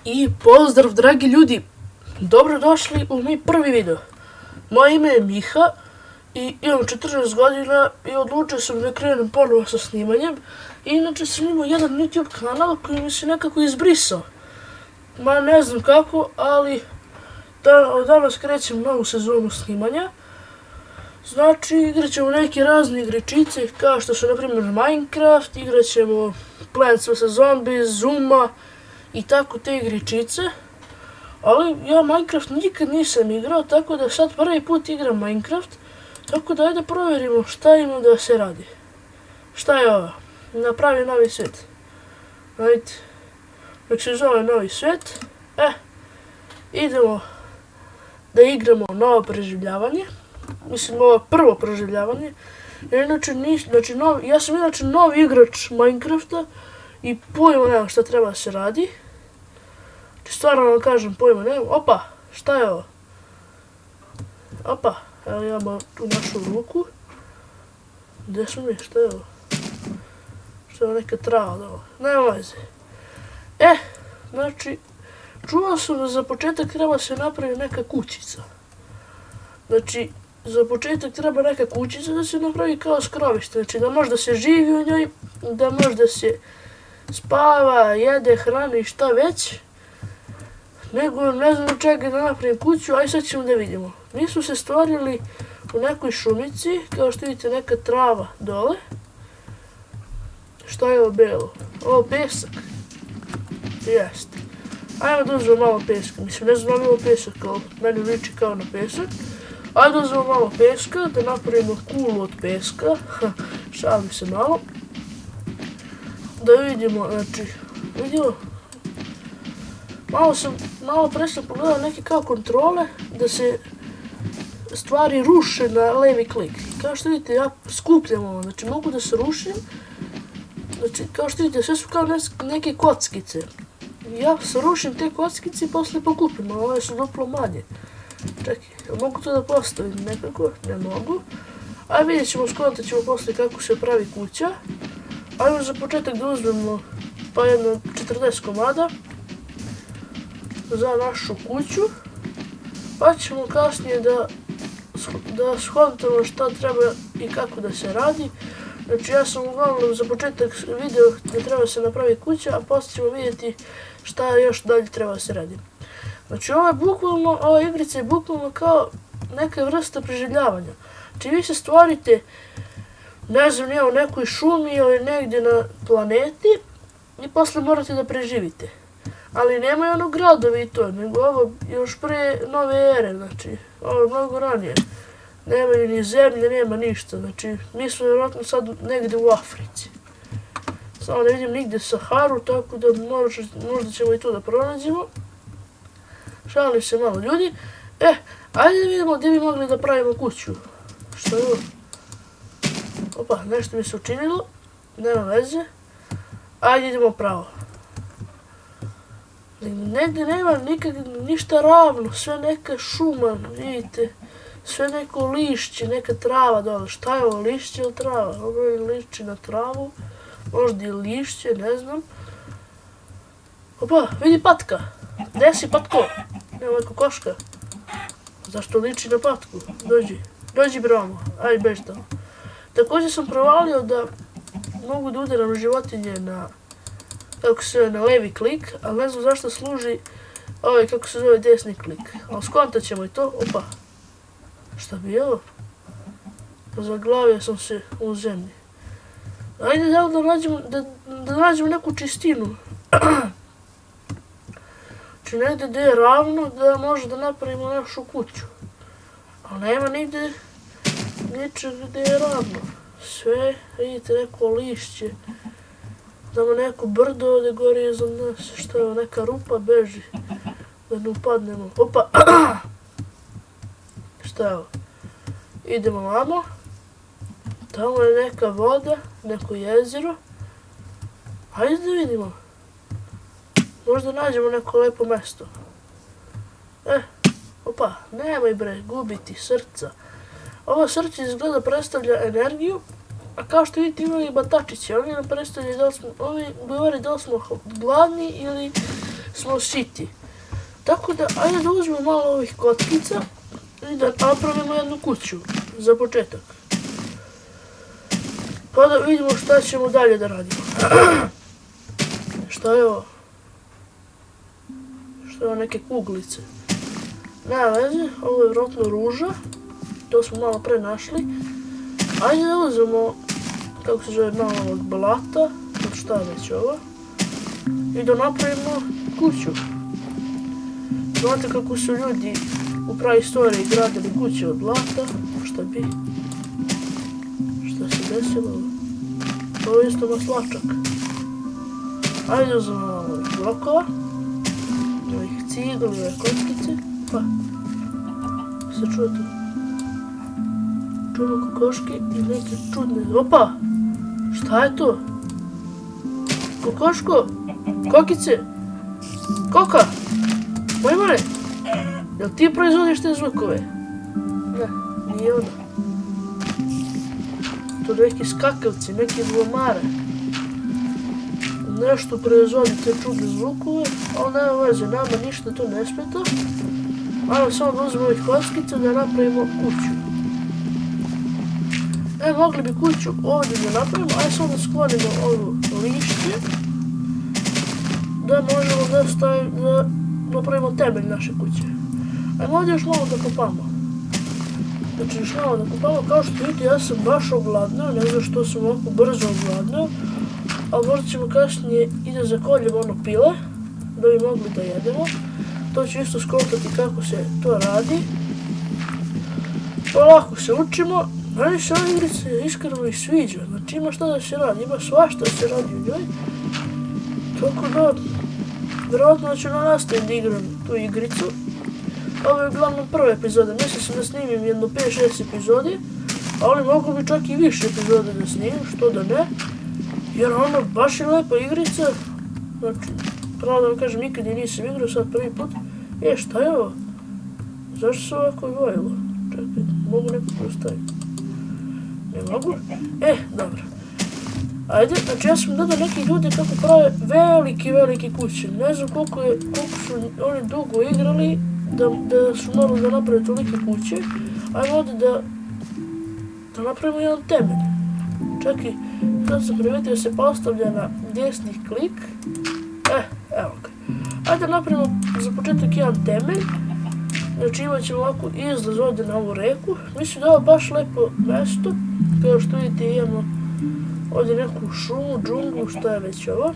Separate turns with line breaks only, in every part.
I pozdrav dragi ljudi, dobrodošli u moj prvi video. Moje ime je Miha i imam 14 godina i odlučio sam da krenem ponovo sa snimanjem. I inače sam imao jedan YouTube kanal koji mi se nekako izbrisao. Ma ne znam kako, ali od danas krećem novu sezonu snimanja. Znači igrat ćemo neke razne igričice kao što su na primjer Minecraft, igrat ćemo Plants vs Zombies, Zuma i tako te igričice. Ali ja Minecraft nikad nisam igrao, tako da sad prvi put igram Minecraft. Tako da ajde provjerimo šta ima da se radi. Šta je ovo? Napravi novi svijet. Ajde. Dok se zove novi svijet. Idemo da igramo novo preživljavanje. Mislim ovo prvo preživljavanje. Ja sam inače novi igrač Minecrafta i pojma nemam šta treba da se radi. Stvarno vam kažem, pojma nemam. Opa, šta je ovo? Opa, evo imamo tu našu ruku. Gdje smo mi, šta je ovo? Šta je ovo, neka trava da ovo? Nema veze. Znači, čuo sam da za početak treba se napravi neka kućica. Znači, za početak treba neka kućica da se napravi kao skrovište. Znači, da može da se živi u njoj, da može da se spava, jede, hrani i šta već. Nego ne znam od čega da napravim kuću, aj sad ćemo da vidimo. Mi smo se stvorili u nekoj šumici, kao što vidite neka trava dole. Šta je ovo belo? Ovo pesak? Jeste. Ajmo da uzmemo malo peska, mislim ne znam da li je ovo pesak, ali meni liči kao na pesak. Ajde da uzmemo malo peska, da napravimo kulu od peska, šalim se malo. Da vidimo, znači, vidimo. Malo pre sam pogledao neke kao kontrole da se stvari ruše na levi klik. Kao što vidite ja skupljam ovo, znači mogu da se rušim. Znači kao što vidite sve su kao neke kockice. Ja se rušim te kockice i posle pokupim, a ove su duplo manje. Čekaj, mogu to da postavim nekako? Ne mogu. Ajde vidjet ćemo, skontat ćemo posle kako se pravi kuća. Ajmo za početak da uzmemo pa jedno 40 komada za našu kuću, pa ćemo kasnije da skontamo šta treba i kako da se radi. Znači ja sam uglavnom za početak video da treba se napravi kuća, a poslije ćemo vidjeti šta još dalje treba da se radi. Znači ova igrica je bukvalno kao neka vrsta preživljavanja. Znači vi se stvarite, ne znam, u nekoj šumi ili negdje na planeti i posle morate da preživite. Ali nemaju ono gradovi i to, nego ovo još pre nove ere, znači ovo je mnogo ranije. Nemaju ni zemlje, nema ništa, znači mi smo vjerojatno sad negdje u Africi. Samo ne vidim nigdje Saharu, tako da možda ćemo i tu da pronađemo. Šalim se malo ljudi. Ajde da vidimo gdje bi mogli da pravimo kuću. Što je ovo? Opa, nešto mi se učinilo, nema veze. Ajde idemo pravo. Negdje nema ništa ravno, sve neka šuma, vidite, sve neko lišće, neka trava dole. Šta je ovo, lišće ili trava? Ovo je lišće na travu, možda i lišće, ne znam. Opa, vidi patka. Gdje si patko? Nema kokoška. Zašto liči na patku? Dođi bramo, ajde bež tamo. Također sam provalio da mogu da udaram životinje na levi klik, ali ne znam zašto služi ovaj, kako se zove, desni klik. Ali skontat ćemo i to. Opa, šta bi ovo? Zaglavio sam se u zemlji. Ajde da nađemo neku čistinu. Znači negdje gdje je ravno da može da napravimo našu kuću. Ali nema nigdje ničeg gdje je ravno. Sve, vidite, neko lišće. Znamo neko brdo ovdje gori iza nas, šta je ovo, neka rupa beži, da ne upadnemo. Opa, šta je ovo? Idemo vamo, tamo je neka voda, neko jezero. Hajde da vidimo, možda nađemo neko lepo mesto. Opa, nemoj bre, gubiti srca. Ovo srce izgleda predstavlja energiju, a kao što vidite imaju i batačiće, oni nam predstavljaju da li smo, oni govore da li smo gladni ili smo siti. Tako da, ajde da uzmemo malo ovih kockica i da napravimo jednu kuću za početak. Pa da vidimo šta ćemo dalje da radimo. Šta je ovo? Što je neke kuglice? Nema veze, ovo je vjerojatno ruža. To smo malo pre našli. Ajde da uzmemo, kako se zove, malo ovog blata, od šta već ovo. I da napravimo kuću. Znate kako su ljudi u praistoriji gradili kuće od blata, šta bi? Šta se desilo? To je isto maslačak. Ajde uzmemo malo ovih blokova, ovih cigla, ove kockice, pa se čuje to. Čujemo kokoške i neke čudne, opa! Šta je to? Kokoško? Kokice? Koka? Majmane? Jel ti proizvodiš te zvukove? Ne, nije ona. To neki skakavci, neki dvomare. Nešto proizvodi te čudne zvukove, ali nema veze, nama ništa to ne smeta. Ajmo samo da uzmemo ovih kockica da napravimo kuću. Mogli bi kuću ovdje da napravimo, ajde samo da sklonimo ovo lišće. Da možemo da napravimo temelj naše kuće. Ajmo ovdje još malo da kopamo. Znači još malo da kopamo, kao što vidite ja sam baš ogladnao, ne znam što sam ovako brzo ogladnao. Ali možda ćemo kasnije i da zakoljemo ono pile, da bi mogli da jedemo. To ću isto skontati kako se to radi. Polako se učimo. Meni se ova igrica iskreno i sviđa, znači ima šta da se radi, ima svašta da se radi u njoj. Tako da, vjerojatno ću nastaviti da igram tu igricu. Ovo je uglavnom prva epizoda, mislim sam da snimim jedno 5-6 epizodi, ali mogu bi čak i više epizode da snimim, što da ne. Jer ono, baš je lepa igrica, znači, pravo da vam kažem, nikad je nisam igrao, sad prvi put. Šta je ovo? Zašto se ovako vojilo? Čekaj, mogu neko postaviti? Ne mogu? Dobro. Ajde, znači ja sam gledao neki ljudi kako prave velike kuće. Ne znam koliko su oni dugo igrali da su morali da naprave tolike kuće. Ajmo ovdje da napravimo jedan temelj. Čak i kad sam primetio se postavlja na desni klik. Evo ga. Ajde da napravimo za početak jedan temelj. Znači imat ćemo ovako izlaz ovdje na ovu reku. Mislim da je ovo baš lepo mesto. Kao što vidite imamo ovdje neku šumu, džunglu, što je već ovo.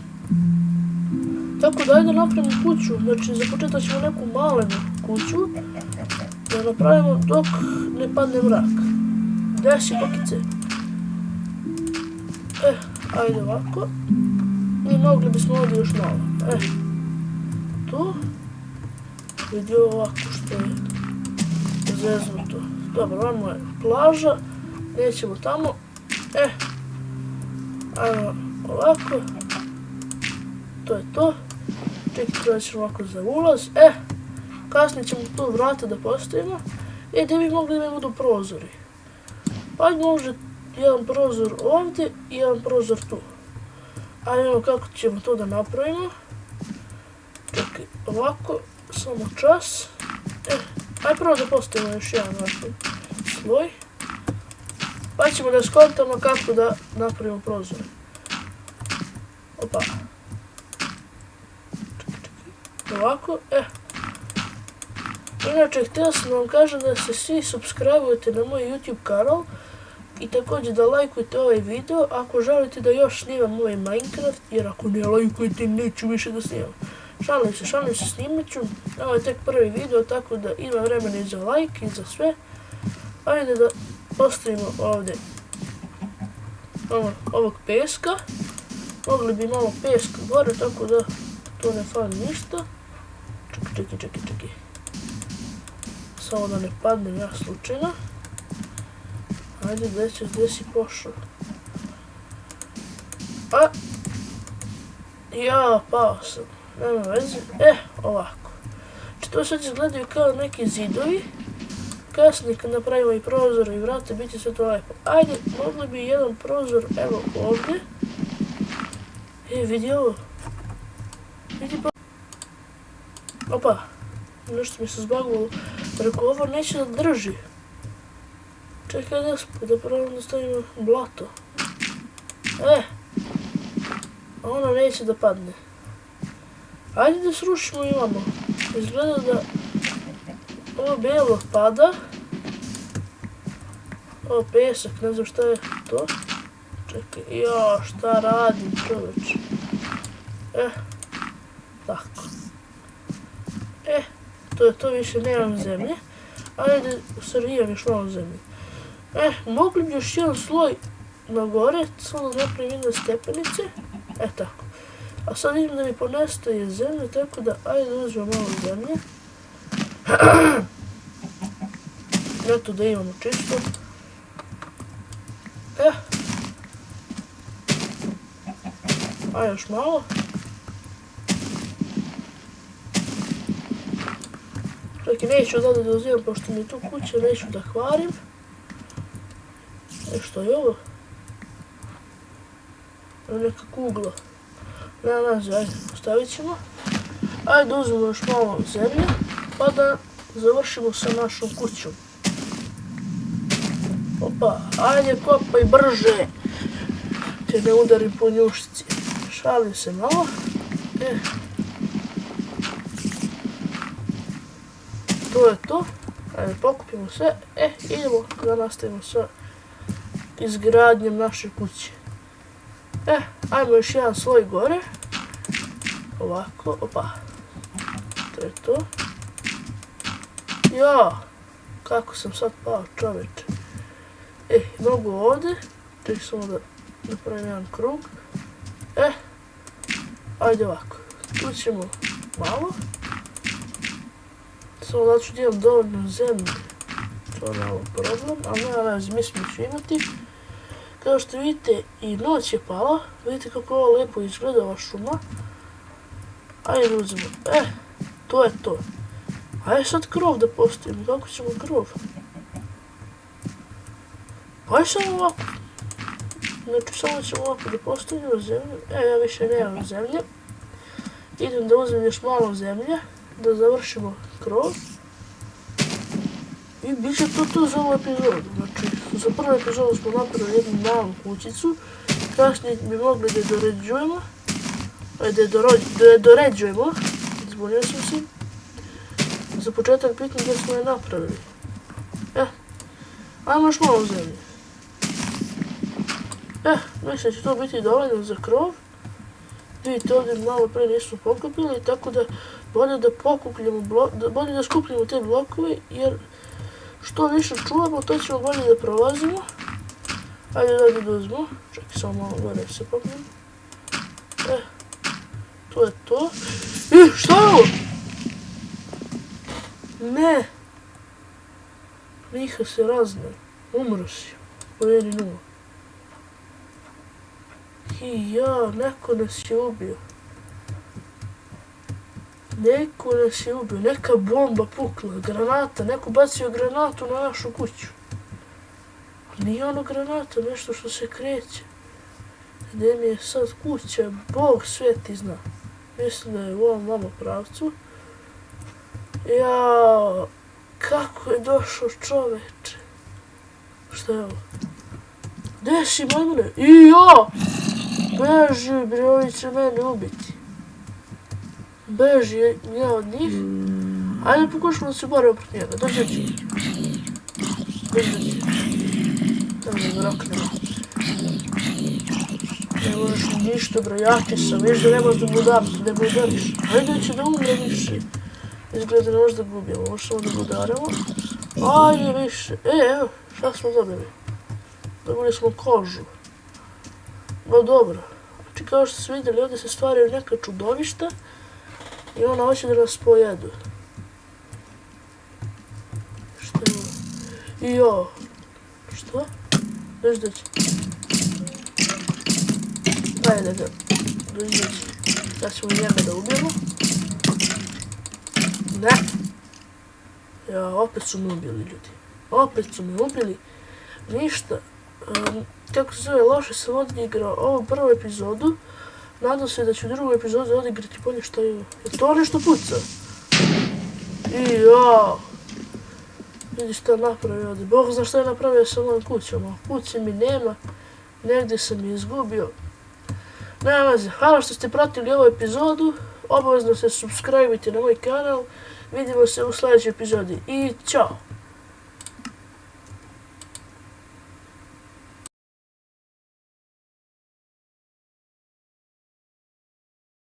Tako da ajde napravimo kuću. Znači za početak ćemo neku malenu kuću da napravimo dok ne padne mrak. Gdje si kokice? Ajde ovako. I mogli bismo ovdje još malo. Tu. Vidi ovako što je zeznuto. Dobro, vamo je plaža. Nećemo tamo. Ajmo ovako. To je to. Čekaj, treba ćemo ovako za ulaz. Kasnije ćemo tu vrata da postavimo. I gdje bi mogli da budu prozori. Pa može jedan prozor ovdje i jedan prozor tu. Ajmo kako ćemo to da napravimo. Čekaj, ovako. Samo čas. Ajde prvo da postavimo još jedan ovako sloj. Pa ćemo da skontamo kako da napravimo prozor. Opa. Čekaj. Ovako, Inače, htio sam da vam kažem da se svi subscribe-ujete na moj YouTube kanal i također da lajkujete ovaj video ako želite da još snimam ovaj Minecraft, jer ako ne lajkujete neću više da snimam. Šalim se, snimat ću. Ovo je tek prvi video, tako da ima vremena i za like i za sve. Ajde da postavimo ovdje ovog peska. Mogli bi malo peska gore, tako da to ne fali ništa. Čekaj. Samo da ne padnem ja slučajno. Ajde, gdje si pošao? Pao sam. Nema veze. Ovako. Znači to sad izgledaju kao neki zidovi. Kasnije kad napravimo i prozor i vrata, bit će sve to lepo. Ajde, mogli bi jedan prozor, evo ovdje. Vidi ovo. Opa, nešto mi se zbagovalo. Rekao, ovo neće da drži. Čekaj da prvo da stavimo blato. A ona neće da padne. Ajde da srušimo i ovamo. Izgleda da ovo bijelo pada. Ovo pesak, ne znam šta je to. Čekaj, šta radim čoveč. Tako. To je to, više nemam zemlje. Ajde, imam još malo zemlje. Mogli bi još jedan sloj na gore, samo da napravim jedne stepenice. Tako. A sad vidim da mi ponestaje zemlje, tako da ajde da uzmem malo zemlje. Eto da imamo čisto. Ajde još malo. Čekaj, neću odavde da uzimam, pošto mi je tu kuća, neću da kvarim. Što je ovo? Neka kugla. Nema veze, ajde, ostavit ćemo. Ajde uzmemo još malo zemlje, pa da završimo sa našom kućom. Opa, ajde kopaj brže. Te ne udarim po njušci. Šalim se malo. To je to. Ajde pokupimo sve. Idemo da nastavimo sa izgradnjem naše kuće. Ajmo još jedan sloj gore. Ovako, opa. To je to. Kako sam sad pao, čoveče. Mogu ovde. Čekaj samo da napravim jedan krug. Ajde ovako. Tu ćemo malo. Samo da ću da imam dovoljno zemlje. To je malo problem, ali nema veze, mislim da ću imati. Kao što vidite, i noć je pala. Vidite kako ovo lepo izgleda ova šuma. Ajde uzmemo. To je to. Ajde sad krov da postavimo. Kako ćemo krov? Ajde samo ovako. Znači samo ćemo ovako da postavimo zemlju. Ja više nemam zemlje. Idem da uzmem još malo zemlje. Da završimo krov. I bit će to za ovu epizodu. Znači, za prvu epizodu smo napravili jednu malu kućicu. Kasnije bi mogli da je doređujemo. Da je doređujemo. Zbunio sam se. Za početak pitam da smo je napravili. Ajmo još malo zemlje. Mislim da će to biti dovoljno za krov. Vidite, ovdje malo pre nismo pokupili, tako da bolje da skupljamo te blokove, jer što više čuvamo, to ćemo bolje da prolazimo. Ajde da uzmemo. Čekaj, samo malo gore se popnem. To je to. Šta je ovo? Ne! Miha se razne. Umro si. Pojeni nula. Neko nas je ubio. Neka bomba pukla, granata, neko bacio granatu na našu kuću. Nije ono granata, nešto što se kreće. Gde mi je sad kuća, Bog sveti zna. Mislim da je u ovom malo pravcu. Kako je došao čoveče. Šta je ovo? Gde si, majmune? Beži, bre, ovi će mene ubiti. Beži ja od njih. Ajde pokušamo da se borimo protiv njega. Dođe. Da mi roknemo. Ne možeš ništa, bre, jaki sam. Viš da ne možeš da me udariš. Ajde će da umre više. Izgleda ne možeš da gubimo, možeš samo da ga udaramo. Ajde više. Evo, šta smo dobili? Dobili smo kožu. No dobro. Znači kao što ste vidjeli, ovdje se stvaraju neka čudovišta. I ona hoće da nas pojedu. Što je ovo? Što? Dođi. Ajde da. Dođi. Da ćemo njega da ubijemo. Ne. Opet su me ubili ljudi. Ništa. Kako se zove, loše sam odigrao ovu prvu epizodu. Nadam se da ću u drugoj epizodi odigrati bolje što je. Je to nešto puca? I jao. Vidi šta napravio ovdje. Bog zna šta je napravio sa mojom kućom. A kuće mi nema. Negdje sam je izgubio. Nema veze. Hvala što ste pratili ovu epizodu. Obavezno se subscribe-ite na moj kanal. Vidimo se u sljedećoj epizodi. I čao.